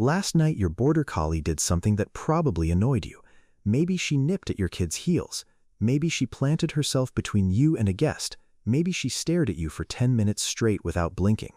Last night your Border Collie did something that probably annoyed you. Maybe she nipped at your kid's heels. Maybe she planted herself between you and a guest. Maybe she stared at you for 10 minutes straight without blinking.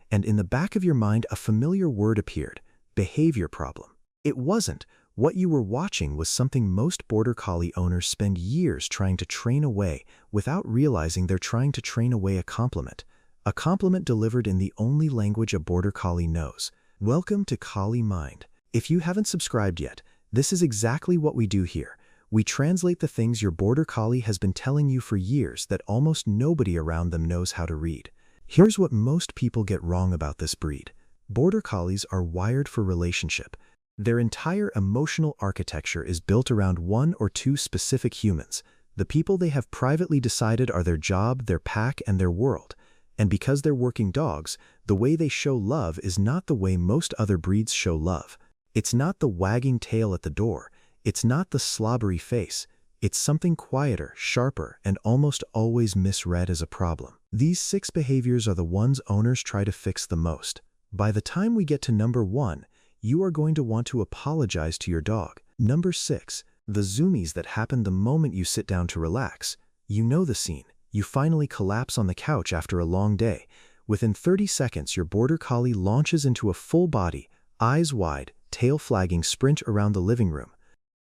And in the back of your mind a familiar word appeared: behavior problem. It wasn't. What you were watching was something most Border Collie owners spend years trying to train away without realizing they're trying to train away a compliment. A compliment delivered in the only language a Border Collie knows. Welcome to Collie Mind. If you haven't subscribed yet, this is exactly what we do here. We translate the things your Border Collie has been telling you for years that almost nobody around them knows how to read. Here's what most people get wrong about this breed. Border Collies are wired for relationship. Their entire emotional architecture is built around one or two specific humans, the people they have privately decided are their job, their pack, and their world. And because they're working dogs, the way they show love is not the way most other breeds show love. It's not the wagging tail at the door. It's not the slobbery face. It's something quieter, sharper, and almost always misread as a problem. These 6 behaviors are the ones owners try to fix the most. By the time we get to number 1, you are going to want to apologize to your dog. Number 6, the zoomies that happen the moment you sit down to relax. You know the scene. You finally collapse on the couch after a long day. Within 30 seconds, your Border Collie launches into a full body, eyes wide, tail flagging sprint around the living room.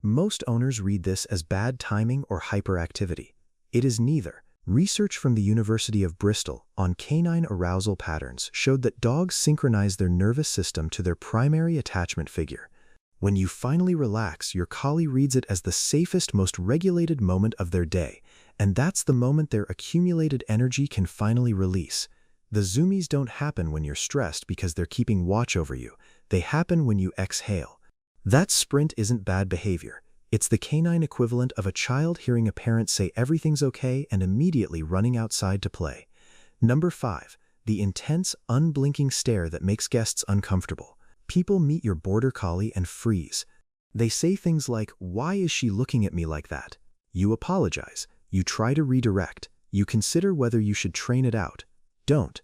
Most owners read this as bad timing or hyperactivity. It is neither. Research from the University of Bristol on canine arousal patterns showed that dogs synchronize their nervous system to their primary attachment figure. When you finally relax, your collie reads it as the safest, most regulated moment of their day, and that's the moment their accumulated energy can finally release. The zoomies don't happen when you're stressed because they're keeping watch over you. They happen when you exhale. That sprint isn't bad behavior. It's the canine equivalent of a child hearing a parent say everything's okay and immediately running outside to play. Number 5, the intense, unblinking stare that makes guests uncomfortable. People meet your Border Collie and freeze. They say things like, "Why is she looking at me like that?" You apologize. You try to redirect. You consider whether you should train it out. Don't.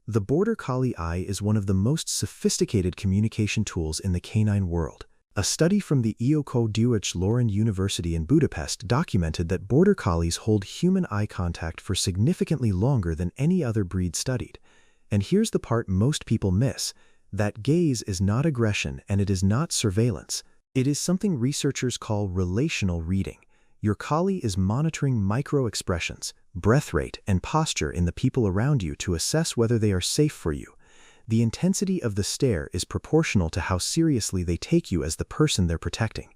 The Border Collie eye is one of the most sophisticated communication tools in the canine world. A study from the Eöko-Deutsch-Lorand University in Budapest documented that Border Collies hold human eye contact for significantly longer than any other breed studied. And here's the part most people miss. That gaze is not aggression and it is not surveillance. It is something researchers call relational reading. Your collie is monitoring micro-expressions, breath rate, and posture in the people around you to assess whether they are safe for you. The intensity of the stare is proportional to how seriously they take you as the person they're protecting.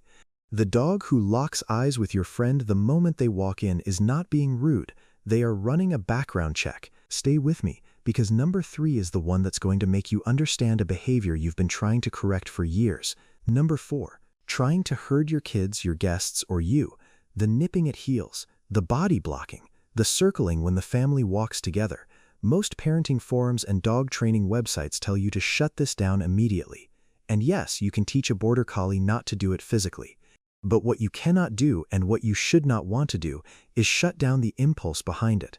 The dog who locks eyes with your friend the moment they walk in is not being rude. They are running a background check. Stay with me, because number 3 is the one that's going to make you understand a behavior you've been trying to correct for years. Number 4, trying to herd your kids, your guests, or you. The nipping at heels, the body blocking, the circling when the family walks together. Most parenting forums and dog training websites tell you to shut this down immediately. And yes, you can teach a Border Collie not to do it physically. But what you cannot do and what you should not want to do is shut down the impulse behind it.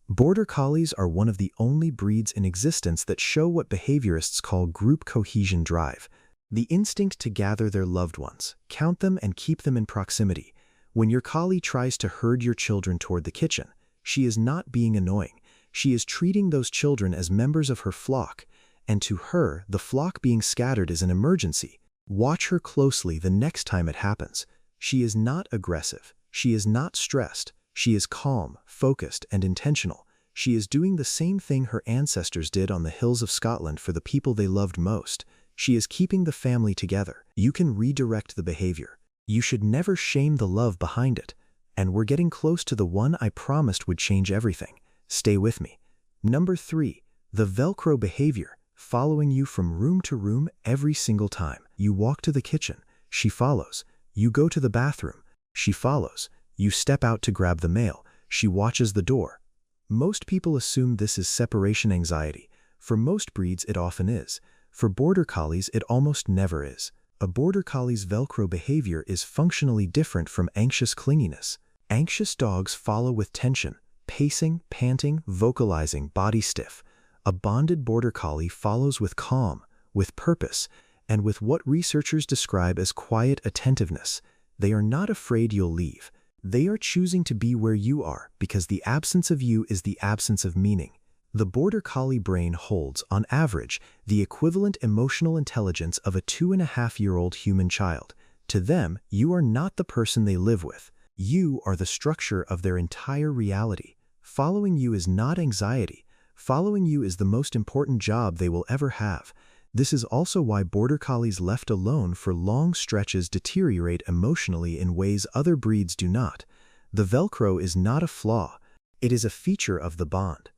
Border Collies are one of the only breeds in existence that show what behaviorists call group cohesion drive. The instinct to gather their loved ones, count them, and keep them in proximity. When your collie tries to herd your children toward the kitchen, she is not being annoying. She is treating those children as members of her flock, and to her, the flock being scattered is an emergency. Watch her closely the next time it happens. She is not aggressive. She is not stressed. She is calm, focused, and intentional. She is doing the same thing her ancestors did on the hills of Scotland for the people they loved most. She is keeping the family together. You can redirect the behavior. You should never shame the love behind it. And we're getting close to the one I promised would change everything. Stay with me. Number 3, the Velcro behavior, following you from room to room every single time. You walk to the kitchen, she follows. You go to the bathroom, she follows. You step out to grab the mail, she watches the door. Most people assume this is separation anxiety. For most breeds, it often is. For Border Collies, it almost never is. A Border Collie's Velcro behavior is functionally different from anxious clinginess. Anxious dogs follow with tension, pacing, panting, vocalizing, body stiff. A bonded Border Collie follows with calm, with purpose, and with what researchers describe as quiet attentiveness. They are not afraid you'll leave. They are choosing to be where you are because the absence of you is the absence of meaning. The Border Collie brain holds, on average, the equivalent emotional intelligence of a 2.5-year-old human child. To them, you are not the person they live with. You are the structure of their entire reality. Following you is not anxiety. Following you is the most important job they will ever have. This is also why Border Collies left alone for long stretches deteriorate emotionally in ways other breeds do not. The Velcro is not a flaw. It is a feature of the bond.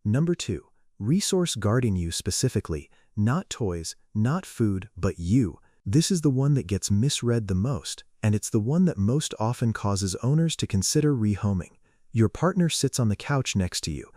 Number 2. Resource guarding you specifically, not toys, not food, but you. This is the one that gets misread the most, and it's the one that most often causes owners to consider rehoming. Your partner sits on the couch next to you.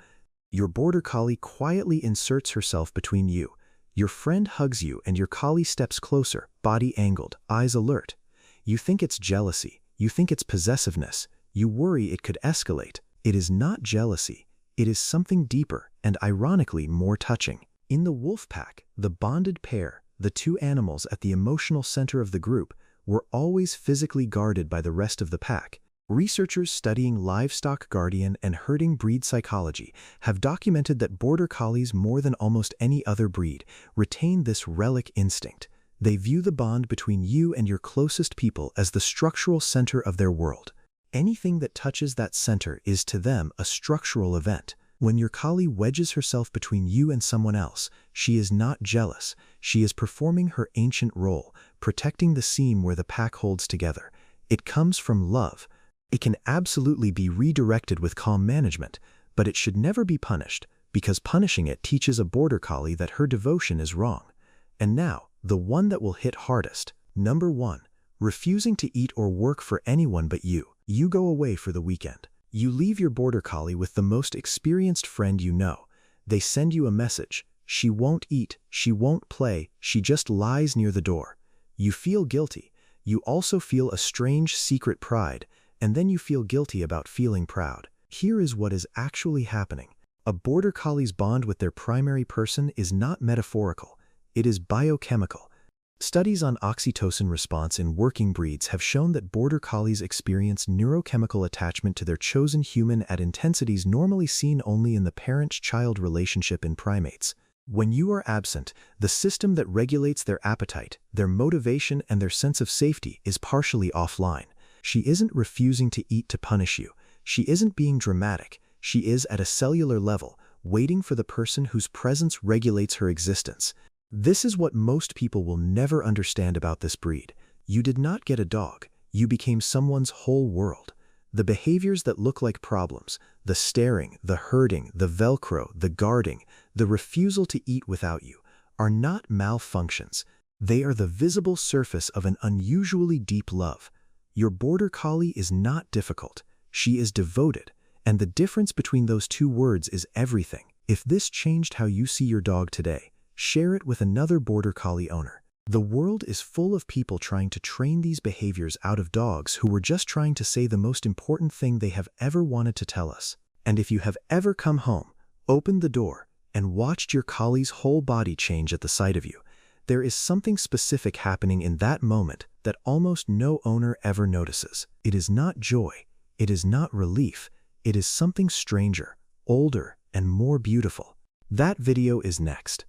Your Border Collie quietly inserts herself between you. Your friend hugs you and your collie steps closer, body angled, eyes alert. You think it's jealousy. You think it's possessiveness. You worry it could escalate. It is not jealousy. It is something deeper and ironically more touching. In the wolf pack, the bonded pair, the two animals at the emotional center of the group, were always physically guarded by the rest of the pack. Researchers studying livestock guardian and herding breed psychology have documented that Border Collies, more than almost any other breed, retain this relic instinct. They view the bond between you and your closest people as the structural center of their world. Anything that touches that center is to them a structural event. When your collie wedges herself between you and someone else, she is not jealous. She is performing her ancient role, protecting the seam where the pack holds together. It comes from love. It can absolutely be redirected with calm management, but it should never be punished, because punishing it teaches a Border Collie that her devotion is wrong. And now, the one that will hit hardest. Number 1. Refusing to eat or work for anyone but you. You go away for the weekend. You leave your Border Collie with the most experienced friend you know. They send you a message. She won't eat, she won't play, she just lies near the door. You feel guilty. You also feel a strange secret pride, and then you feel guilty about feeling proud. Here is what is actually happening. A Border Collie's bond with their primary person is not metaphorical. It is biochemical. Studies on oxytocin response in working breeds have shown that Border Collies experience neurochemical attachment to their chosen human at intensities normally seen only in the parent-child relationship in primates. When you are absent, the system that regulates their appetite, their motivation, and their sense of safety is partially offline. She isn't refusing to eat to punish you. She isn't being dramatic. She is at a cellular level, waiting for the person whose presence regulates her existence. This is what most people will never understand about this breed. You did not get a dog. You became someone's whole world. The behaviors that look like problems, the staring, the herding, the Velcro, the guarding, the refusal to eat without you, are not malfunctions. They are the visible surface of an unusually deep love. Your Border Collie is not difficult. She is devoted. And the difference between those two words is everything. If this changed how you see your dog today, share it with another Border Collie owner. The world is full of people trying to train these behaviors out of dogs who were just trying to say the most important thing they have ever wanted to tell us. And if you have ever come home, opened the door, and watched your collie's whole body change at the sight of you, there is something specific happening in that moment that almost no owner ever notices. It is not joy. It is not relief. It is something stranger, older, and more beautiful. That video is next.